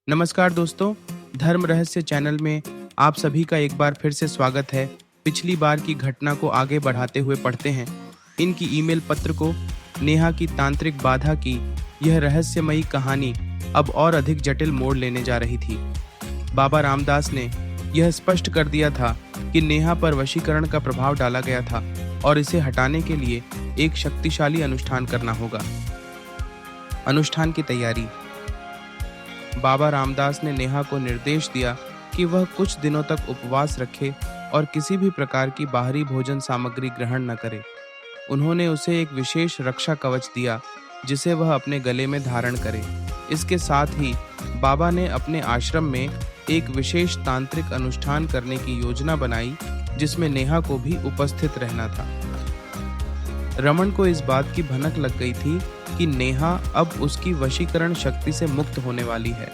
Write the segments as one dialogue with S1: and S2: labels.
S1: नमस्कार दोस्तों, धर्म रहस्य चैनल में आप सभी का एक बार फिर से स्वागत है। पिछली बार की घटना को आगे बढ़ाते हुए पढ़ते हैं। इनकी ईमेल पत्र को नेहा की तांत्रिक बाधा की यह रहस्यमयी कहानी अब और अधिक जटिल मोड़ लेने जा रही थी। बाबा रामदास ने यह स्पष्ट कर दिया था कि नेहा पर वशीकरण का प्रभाव डाला गया था और इसे हटाने के लिए एक शक्तिशाली अनुष्ठान करना होगा। अनुष्ठान की तैयारी। बाबा रामदास ने नेहा को निर्देश दिया कि वह कुछ दिनों तक उपवास रखे और किसी भी प्रकार की बाहरी भोजन सामग्री ग्रहण न करे। उन्होंने उसे एक विशेष रक्षा कवच दिया जिसे वह अपने गले में धारण करे। इसके साथ ही बाबा ने अपने आश्रम में एक विशेष तांत्रिक अनुष्ठान करने की योजना बनाई जिसमें नेहा को भी उपस्थित रहना था। रमन को इस बात की भनक लग गई थी कि नेहा अब उसकी वशीकरण शक्ति से मुक्त होने वाली है।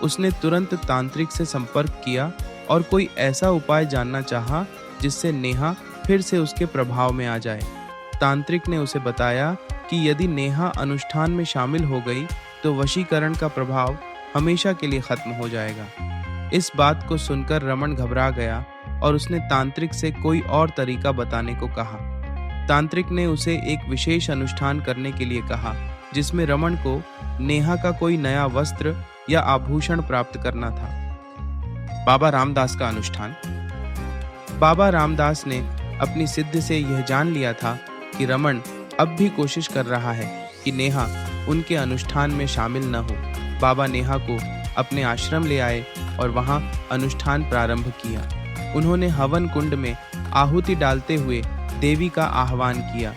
S1: उसने तुरंत तांत्रिक से संपर्क किया और कोई ऐसा उपाय जानना चाहा जिससे नेहा फिर से उसके प्रभाव में आ जाए। तांत्रिक ने उसे बताया कि यदि नेहा अनुष्ठान में शामिल हो गई तो वशीकरण का प्रभाव हमेशा के लिए खत्म हो जाएगा। इस बात को सुनकर रमन घबरा गया और उसने तांत्रिक से कोई और तरीका बताने को कहा। तांत्रिक ने उसे एक विशेष अनुष्ठान करने के लिए कहा जिसमें रमन को नेहा का कोई नया वस्त्र या आभूषण प्राप्त करना था। बाबा रामदास का अनुष्ठान। बाबा रामदास ने अपनी सिद्ध से यह जान लिया था कि रमन अब भी कोशिश कर रहा है कि नेहा उनके अनुष्ठान में शामिल न हो। बाबा नेहा को अपने आश्रम ले आए और वहां अनुष्ठान प्रारंभ किया। उन्होंने हवन कुंड में आहुति डालते हुए देवी का आह्वान किया।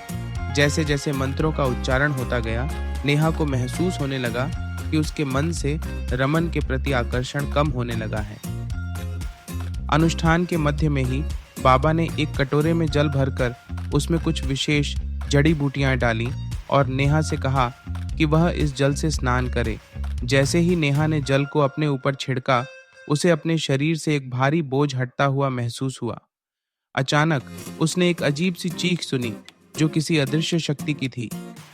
S1: जैसे जैसे मंत्रों का उच्चारण होता गया, नेहा को महसूस होने लगा कि उसके मन से रमन के प्रति आकर्षण कम होने लगा है। अनुष्ठान के मध्य में ही बाबा ने एक कटोरे में जल भरकर उसमें कुछ विशेष जड़ी बूटियां डाली और नेहा से कहा कि वह इस जल से स्नान करे। जैसे ही नेहा ने जल को अपने ऊपर छिड़का, उसे अपने शरीर से एक भारी बोझ हटता हुआ महसूस हुआ। अचानक उसने एक अजीब सी चीख सुनी जो किसी अदृश्य शक्ति की थी।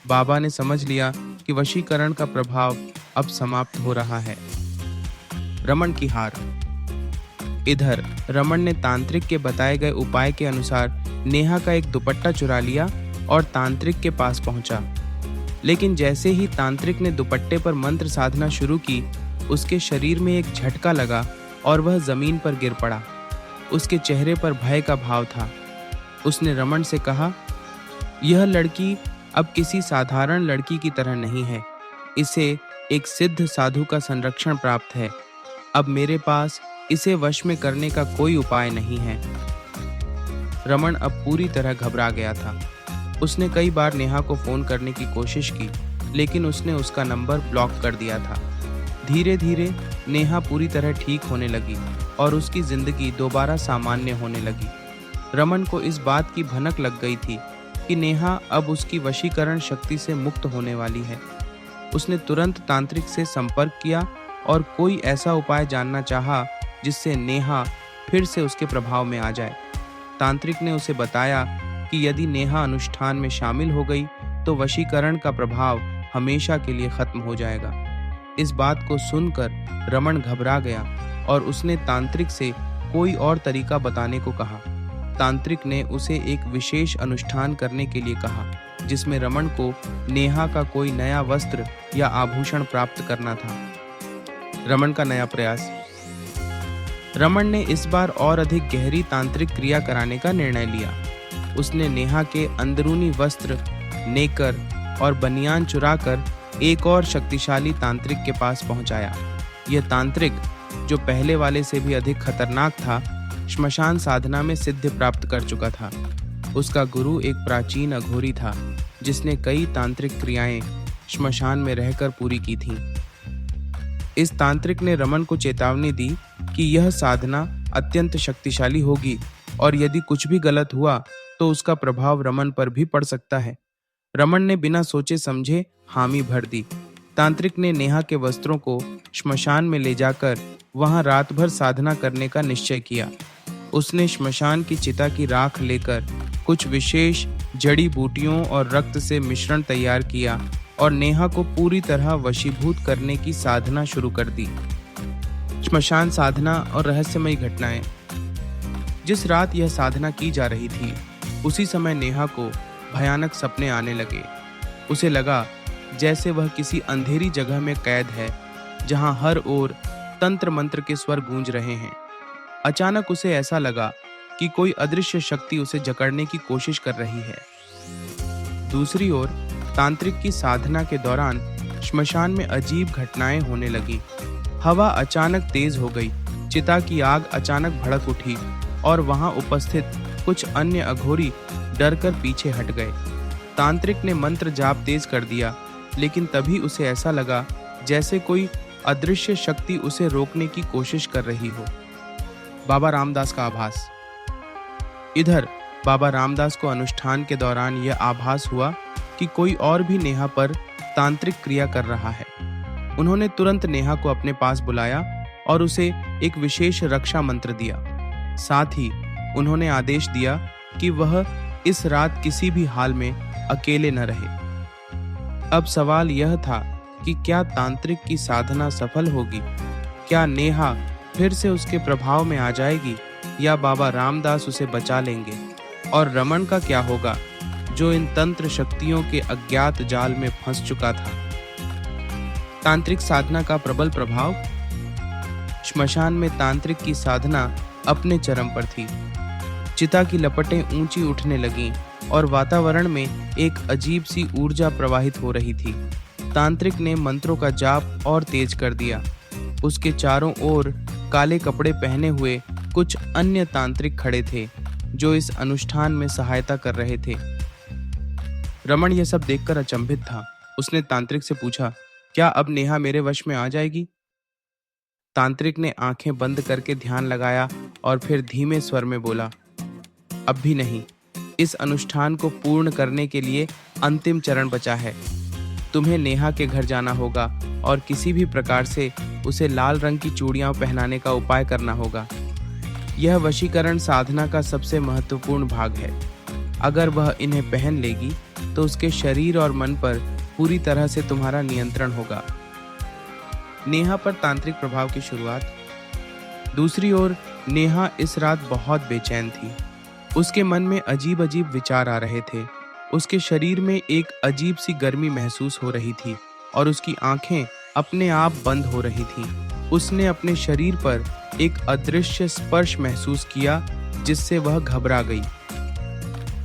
S1: बाबा ने समझ लिया कि वशीकरण का प्रभाव अब समाप्त हो रहा है। रमन की हार। इधर रमन ने तांत्रिक के बताए गए उपाय के अनुसार नेहा का एक दुपट्टा चुरा लिया और तांत्रिक के पास पहुंचा। लेकिन जैसे ही तांत्रिक ने दुपट्टे पर मंत्र साधना शुरू की, उसके शरीर में एक झटका लगा और वह जमीन पर गिर पड़ा। उसके चेहरे पर भय का भाव था। उसने रमन से कहा, यह लड़की अब किसी साधारण लड़की की तरह नहीं है। इसे एक सिद्ध साधु का संरक्षण प्राप्त है। अब मेरे पास इसे वश में करने का कोई उपाय नहीं है। रमन अब पूरी तरह घबरा गया था। उसने कई बार नेहा को फोन करने की कोशिश की, लेकिन उसने उसका नंबर ब्लॉक कर दिया था। धीरे धीरे नेहा पूरी तरह ठीक होने लगी और उसकी जिंदगी दोबारा सामान्य होने लगी। रमन को इस बात की भनक लग गई थी कि नेहा अब उसकी वशीकरण शक्ति से मुक्त होने वाली है। उसने तुरंत तांत्रिक से संपर्क किया और कोई ऐसा उपाय जानना चाहा जिससे नेहा फिर से उसके प्रभाव में आ जाए। तांत्रिक ने उसे बताया कि यदि नेहा अनुष्ठान में शामिल हो गई तो वशीकरण का प्रभाव हमेशा के लिए खत्म हो जाएगा। इस बात को सुनकर रमन घबरा गया और उसने तांत्रिक से कोई और तरीका बताने को कहा। तांत्रिक ने उसे एक विशेष अनुष्ठान करने के लिए कहा जिसमें रमन को नेहा का कोई नया वस्त्र या आभूषण प्राप्त करना था। रमन का नया प्रयास। रमन ने इस बार और अधिक गहरी तांत्रिक क्रिया कराने का निर्णय लिया। उसने नेहा के अंदरूनी वस्त्र, नेकर और बनियान चुराकर एक और शक्तिशाली तांत्रिक के पास पहुंचाया। यह तांत्रिक, जो पहले वाले से भी अधिक खतरनाक था, श्मशान साधना में सिद्धि प्राप्त कर चुका था। उसका गुरु एक प्राचीन अघोरी था जिसने कई तांत्रिक क्रियाएं श्मशान में रहकर पूरी की थीं। इस तांत्रिक ने रमन को चेतावनी दी कि यह साधना अत्यंत शक्तिशाली होगी और यदि कुछ भी गलत हुआ तो उसका प्रभाव रमन पर भी पड़ सकता है। रमन ने बिना सोचे समझे हामी भर दी। तांत्रिक ने नेहा के वस्त्रों को श्मशान में ले जाकर वहां रात भर साधना करने का निश्चय किया। उसने श्मशान की चिता की राख लेकर कुछ विशेष जड़ी बूटियों और रक्त से मिश्रण तैयार किया और नेहा को पूरी तरह वशीभूत करने की साधना शुरू कर दी। श्मशान साधना और रहस्यमयी घटनाएं। जिस रात यह साधना की जा रही थी, उसी समय नेहा को भयानक सपने आने लगे। उसे लगा जैसे वह किसी अंधेरी जगह में कैद है, जहां हर ओर तंत्र मंत्र के स्वर गूंज रहे हैं। अचानक उसे ऐसा लगा कि कोई अदृश्य शक्ति उसे जकड़ने की कोशिश कर रही है। दूसरी ओर तांत्रिक की साधना के दौरान श्मशान में अजीब घटनाएं होने लगी। हवा अचानक तेज हो गई, चिता की आग अचानक भड़क उठी और वहां उपस्थित कुछ अन्य अघोरी डरकर पीछे हट गए। तांत्रिक ने मंत्र जाप तेज कर दिया, लेकिन तभी उसे ऐसा लगा जैसे कोई अदृश्य शक्ति उसे रोकने की कोशिश कर रही हो। बाबा रामदास का आभास। इधर बाबा रामदास को अनुष्ठान के दौरान यह आभास हुआ कि कोई और भी नेहा पर तांत्रिक क्रिया कर रहा है। उन्होंने तुरंत नेहा को अपने पास बुलाया और उसे एक विशेष रक्षा मंत्र दिया। साथ ही उन्होंने आदेश दिया कि वह इस रात किसी भी हाल में अकेले न रहे। अब सवाल यह था कि क्या तांत्रिक की साधना सफल होगी? क्या नेहा फिर से उसके प्रभाव में आ जाएगी या बाबा रामदास उसे बचा लेंगे? और रमन का क्या होगा, जो इन तंत्र शक्तियों के अज्ञात जाल में फंस चुका था? तांत्रिक साधना का प्रबल प्रभाव। श्मशान में तांत्रिक की साधना अपने चरम पर थी। चिता की लपटें ऊंची उठने लगीं और वातावरण में एक अजीब सी ऊर्जा प्रवाहित हो रही थी। तांत्रिक ने मंत्रों का जाप और तेज कर दिया। उसके चारों ओर काले कपड़े पहने हुए कुछ अन्य तांत्रिक खड़े थे, जो इस अनुष्ठान में सहायता कर रहे थे। रमन यह सब देखकर अचंभित था। उसने तांत्रिक से पूछा, क्या अब नेहा मेरे वश में आ जाएगी? तांत्रिक ने आंखें बंद करके ध्यान लगाया और फिर धीमे स्वर में बोला, अब भी नहीं। इस अनुष्ठान को पूर्ण करने के लिए अंतिम चरण बचा है। तुम्हें नेहा के घर जाना होगा और किसी भी प्रकार से उसे लाल रंग की चूड़ियां पहनाने का उपाय करना होगा। यह वशीकरण साधना का सबसे महत्वपूर्ण भाग है। अगर वह इन्हें पहन लेगी तो उसके शरीर और मन पर पूरी तरह से तुम्हारा नियंत्रण होगा। नेहा पर तांत्रिक प्रभाव की शुरुआत। दूसरी ओर नेहा इस रात बहुत बेचैन थी। उसके मन में अजीब अजीब विचार आ रहे थे। उसके शरीर में एक अजीब सी गर्मी महसूस हो रही थी और उसकी आंखें अपने आप बंद हो रही थीं। उसने अपने शरीर पर एक अदृश्य स्पर्श महसूस किया, जिससे वह घबरा गई।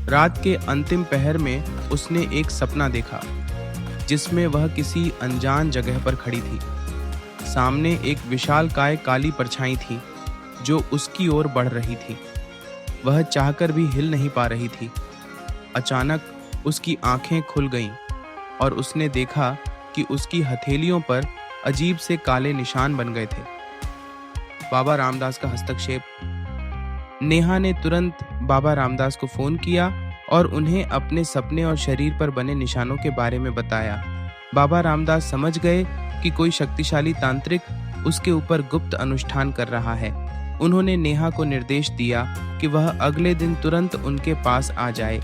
S1: रात के अंतिम पहर में उसने एक सपना देखा, जिसमें वह किसी अनजान जगह पर खड़ी थी। सामने एक विशालकाय काली परछाई थी, जो उसकी ओर बढ़ रही थी। वह चाहकर भी हिल नहीं पा रही थी। अचानक उसकी आंखें खुल गईं और उसने देखा कि उसकी हथेलियों पर अजीब से काले निशान बन गए थे। बाबा रामदास का हस्तक्षेप। नेहा ने तुरंत बाबा रामदास को फोन किया और उन्हें अपने सपने और शरीर पर बने निशानों के बारे में बताया। बाबा रामदास समझ गए कि कोई शक्तिशाली तांत्रिक उसके ऊपर गुप्त अनुष्ठान कर रहा है। उन्होंने नेहा को निर्देश दिया कि वह अगले दिन तुरंत उनके पास आ जाए।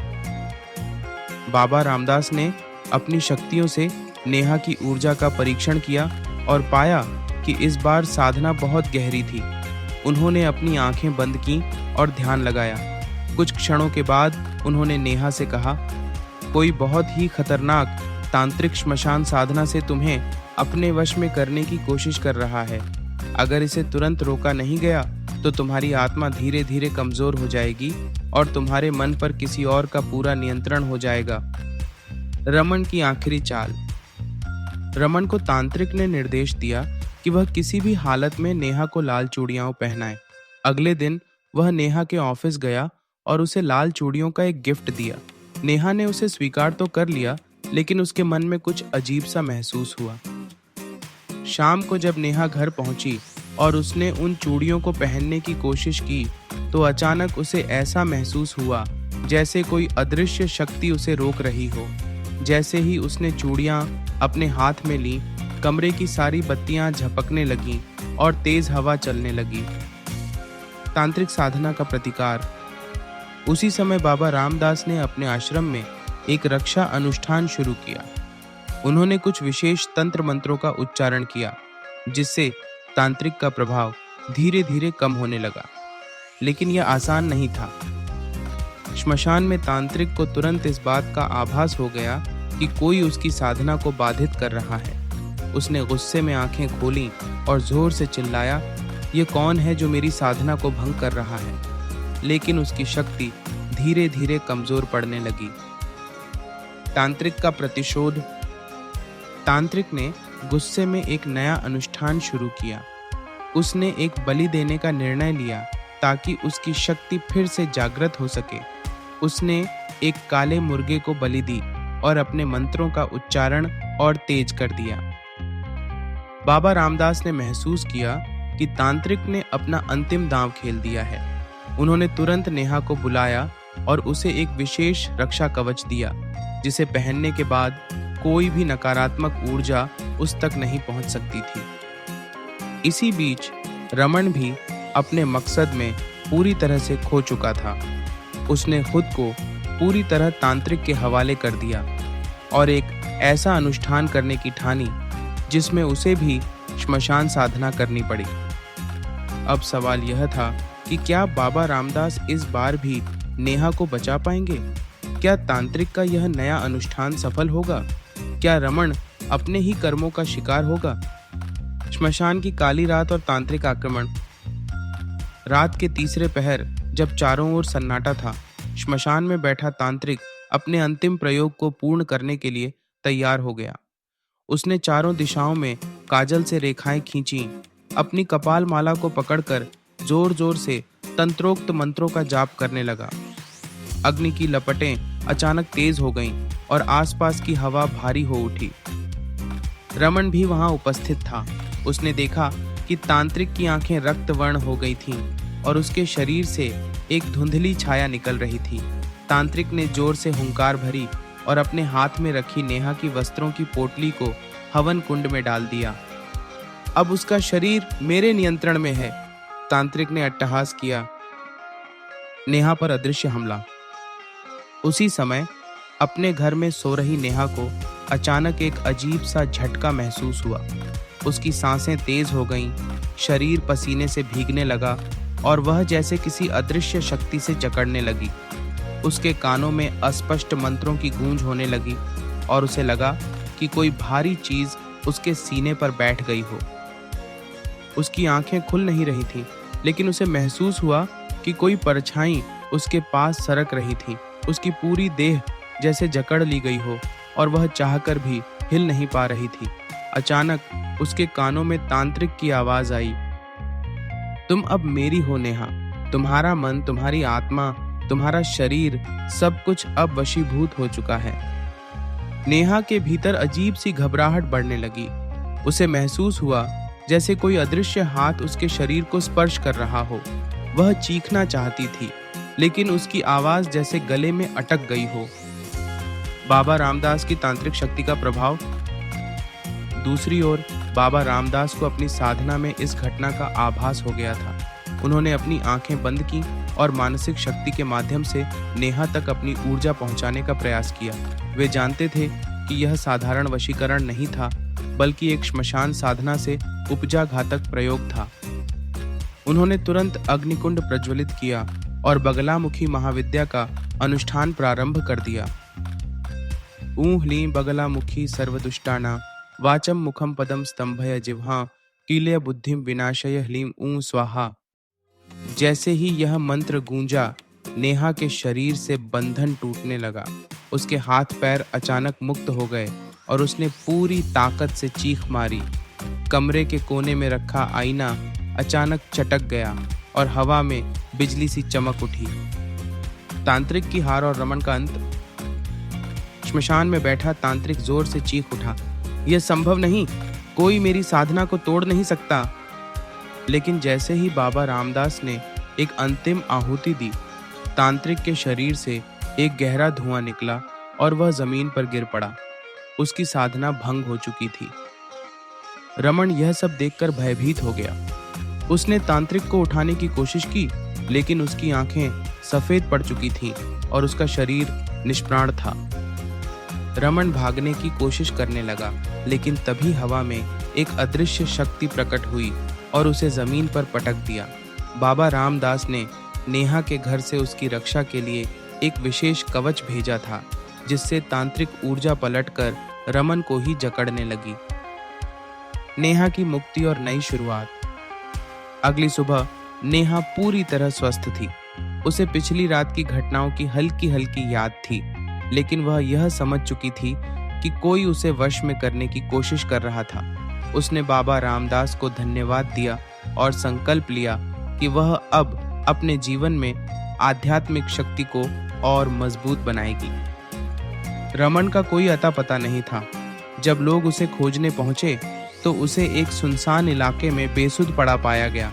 S1: बाबा रामदास ने अपनी शक्तियों से नेहा की ऊर्जा का परीक्षण किया और पाया कि इस बार साधना बहुत गहरी थी। उन्होंने अपनी आंखें बंद की और ध्यान लगाया। कुछ क्षणों के बाद उन्होंने नेहा से कहा, कोई बहुत ही खतरनाक तांत्रिक श्मशान साधना से तुम्हें अपने वश में करने की कोशिश कर रहा है। अगर इसे तुरंत रोका नहीं गया तो तुम्हारी आत्मा धीरे धीरे कमजोर हो जाएगी और तुम्हारे मन पर किसी और का पूरा नियंत्रण हो जाएगा। रमन की आखिरी चाल। रमन को तांत्रिक ने निर्देश दिया कि वह किसी भी हालत में नेहा को लाल चूड़ियां पहनाए। अगले दिन वह नेहा के ऑफिस गया और उसे लाल चूड़ियों का एक गिफ्ट दिया। नेहा ने उसे स्वीकार तो कर लिया, लेकिन उसके मन में कुछ अजीब सा महसूस हुआ। शाम को जब नेहा घर पहुंची और उसने उन चूड़ियों को पहनने की कोशिश की, तो अचानक उसे ऐसा महसूस हुआ जैसे कोई अदृश्य शक्ति उसे रोक रही हो। जैसे ही उसने चूड़ियां अपने हाथ में ली, कमरे की सारी बत्तियां झपकने लगीं और तेज हवा चलने लगी। तांत्रिक साधना का प्रतिकार। उसी समय बाबा रामदास ने अपने आश्रम में एक रक्षा अनुष्ठान शुरू किया। उन्होंने कुछ विशेष तंत्र मंत्रों का उच्चारण किया, जिससे तांत्रिक का प्रभाव धीरे धीरे कम होने लगा, लेकिन यह आसान नहीं था। श्मशान में तांत्रिक को तुरंत इस बात का आभास हो गया कि कोई उसकी साधना को बाधित कर रहा है। उसने गुस्से में आंखें खोलीं और जोर से चिल्लाया, "ये कौन है जो मेरी साधना को भंग कर रहा है?" लेकिन उसकी शक्ति धीरे धीरे कमजोर पड़ने लगी। तांत्रिक का प्रतिशोध। तांत्रिक ने गुस्से में एक नया अनुष्ठान शुरू किया। उसने एक बलि देने का निर्णय लिया ताकि उसकी शक्ति फिर से जागृत हो सके। उसने एक काले मुर्गे को बलि दी और अपने मंत्रों का उच्चारण और तेज कर दिया। बाबा रामदास ने महसूस किया कि तांत्रिक ने अपना अंतिम दांव खेल दिया है। उन्होंने तुरंत नेहा को बुलाया और उसे एक विशेष रक्षा कवच दिया, जिसे पहनने के बाद कोई भी नकारात्मक ऊर्जा उस तक नहीं पहुंच सकती थी। इसी बीच रमन भी अपने मकसद में पूरी तरह से खो चुका था। उसने खुद को पूरी तरह तांत्रिक के हवाले कर दिया और एक ऐसा अनुष्ठान करने की ठानी जिसमें उसे भी श्मशान साधना करनी पड़ी। अब सवाल यह था कि क्या बाबा रामदास इस बार भी नेहा को बचा पाएंगे? क्या तांत्रिक का यह नया अनुष्ठान सफल होगा? क्या रमन अपने ही कर्मों का शिकार होगा? श्मशान की काली रात और तांत्रिक आक्रमण। रात के तीसरे पहर, जब चारों ओर सन्नाटा था, श्मशान में बैठा तांत्रिक अपने अंतिम प्रयोग को पूर्ण करने के लिए तैयार हो गया। उसने चारों दिशाओं में काजल से रेखाएं खींची। अपनी कपाल माला को पकड़कर जोर जोर से तंत्रोक्त मंत्रों का जाप करने लगा। अग्नि की लपटें अचानक तेज हो गईं और आसपास की हवा भारी हो उठी। रमन भी वहां उपस्थित था। उसने देखा कि तांत्रिक की आंखें रक्त वर्ण हो गई थीं और उसके शरीर से एक धुंधली छाया निकल रही थी। तांत्रिक ने जोर से हुंकार भरी और अपने हाथ में रखी नेहा की वस्त्रों की पोटली को हवन कुंड में डाल दिया। अब उसका शरीर मेरे नियंत्रण में है, तांत्रिक ने अट्टहास किया। नेहा पर अदृश्य हमला। उसी समय अपने घर में सो रही नेहा को अचानक एक अजीब सा झटका महसूस हुआ। उसकी सांसें तेज हो गईं, शरीर पसीने से भीगने लगा और वह जैसे किसी अदृश्य शक्ति से जकड़ने लगी। उसके कानों में अस्पष्ट मंत्रों की गूंज होने लगी और उसे लगा कि कोई भारी चीज उसके सीने पर बैठ गई हो। उसकी आंखें खुल नहीं रही थीं, लेकिन उसे महसूस हुआ कि कोई परछाई उसके पास सरक रही थी। उसकी पूरी देह जैसे जकड़ ली गई हो और वह चाहकर भी हिल नहीं पा रही थी। अचानक उसके कानों में तांत्रिक की आवाज आई, "तुम अब मेरी हो नेहा। तुम्हारा मन, तुम्हारी आत्मा, तुम्हारा शरीर, सब कुछ अब वशीभूत हो चुका है।" नेहा के भीतर अजीब सी घबराहट बढ़ने लगी। उसे महसूस हुआ जैसे कोई अदृश्य हाथ उसके शरीर को स्पर्श कर रहा हो। वह चीखना चाहती थी, लेकिन उसकी आवाज जैसे गले में अटक गई हो। बाबा रामदास की तांत्रिक शक्ति का प्रभाव। दूसरी ओर बाबा रामदास को अपनी साधना में इस घटना का आभास हो गया था। उन्होंने अपनी आंखें बंद की और मानसिक शक्ति के माध्यम से नेहा तक अपनी ऊर्जा पहुंचाने का प्रयास किया। वे जानते थे कि यह साधारण वशीकरण नहीं था, बल्कि एक श्मशान साधना से उपजा घातक प्रयोग था। उन्होंने तुरंत अग्निकुंड प्रज्वलित किया और बगलामुखी महाविद्या का अनुष्ठान प्रारंभ कर दिया। ऊं ह्लीं बगलामुखी सर्वदुष्टानां वाचम मुखम पदम स्तंभय जिह्वा कीलय बुद्धिम विनाशय ह्लीं ऊं स्वाहा। जैसे ही यह मंत्र गूंजा, नेहा के शरीर से बंधन टूटने लगा। उसके हाथ पैर अचानक मुक्त हो गए और उसने पूरी ताकत से चीख मारी। कमरे के कोने में रखा आईना अचानक चटक गया और हवा में बिजली सी चमक उठी। तांत्रिक की हार और रमन का अंत। श्मशान में बैठा तांत्रिक जोर से चीख उठा, "यह संभव नहीं, कोई मेरी साधना को तोड़ नहीं सकता।" लेकिन जैसे ही बाबा रामदास ने एक अंतिम आहुति दी, तांत्रिक के शरीर से एक गहरा धुआं निकला और वह जमीन पर गिर पड़ा। उसकी साधना भंग हो चुकी थी। रमन यह सब देखकर भयभीत हो गया। उसने तांत्रिक को उठाने की कोशिश की, लेकिन उसकी आंखें सफेद पड़ चुकी थीं और उसका शरीर निष्प्राण था। रमन भागने की कोशिश करने लगा, लेकिन तभी हवा में एक अदृश्य शक्ति प्रकट हुई और उसे जमीन पर पटक दिया। बाबा रामदास ने नेहा के घर से उसकी रक्षा के लिए एक विशेष कवच भेजा था, जिससे तांत्रिक ऊर्जा पलटकर रमन को ही जकड़ने लगी। नेहा की मुक्ति और नई शुरुआत। अगली सुबह नेहा पूरी तरह स्वस्थ थी। उसे पिछली रात की घटनाओं की हल्की हल्की याद थी, लेकिन वह यह समझ चुकी थी कि कोई उसे वश में करने की कोशिश कर रहा था। उसने बाबा रामदास को धन्यवाद दिया और संकल्प लिया कि वह अब अपने जीवन में आध्यात्मिक शक्ति को और मजबूत बनाएगी। रमन का कोई अता पता नहीं था। जब लोग उसे खोजने पहुंचे तो उसे एक सुनसान इलाके में बेसुध पड़ा पाया गया।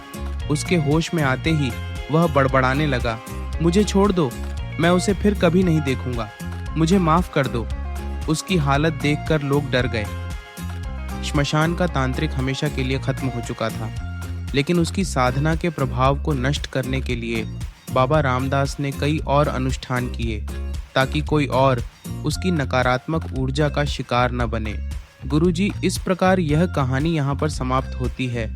S1: उसके होश में आते ही वह बड़बड़ाने लगा, मुझे छोड़ दो, मैं उसे फिर कभी नहीं देखूंगा, मुझे माफ कर दो। उसकी हालत देखकर लोग डर गए। श्मशान का तांत्रिक हमेशा के लिए खत्म हो चुका था, लेकिन उसकी साधना के प्रभाव को नष्ट करने के लिए बाबा रामदास ने कई और अनुष्ठान किए, ताकि कोई और उसकी नकारात्मक ऊर्जा का शिकार न बने। गुरुजी, इस प्रकार यह कहानी यहाँ पर समाप्त होती है।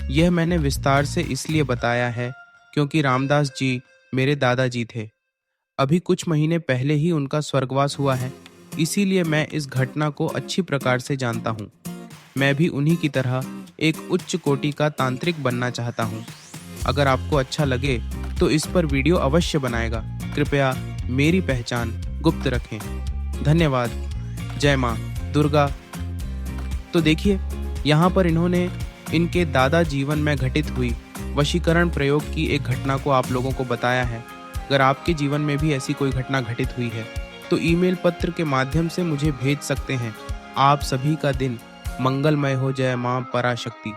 S1: यह मैंने विस्तार से इसलिए बताया है क्योंकि रामदास जी मेरे दादाजी थे। अभी कुछ महीने पहले ही उनका स्वर्गवास हुआ है, इसीलिए मैं इस घटना को अच्छी प्रकार से जानता हूँ। मैं भी उन्हीं की तरह एक उच्च कोटि का तांत्रिक बनना चाहता हूँ। अगर आपको अच्छा लगे तो इस पर वीडियो अवश्य बनाएगा। कृपया मेरी पहचान गुप्त रखें। धन्यवाद। जय माँ दुर्गा। तो देखिए, यहाँ पर इन्होंने इनके दादा जीवन में घटित हुई वशीकरण प्रयोग की एक घटना को आप लोगों को बताया है। अगर आपके जीवन में भी ऐसी कोई घटना घटित हुई है तो ईमेल पत्र के माध्यम से मुझे भेज सकते हैं। आप सभी का दिन मंगलमय हो। जय मां पराशक्ति।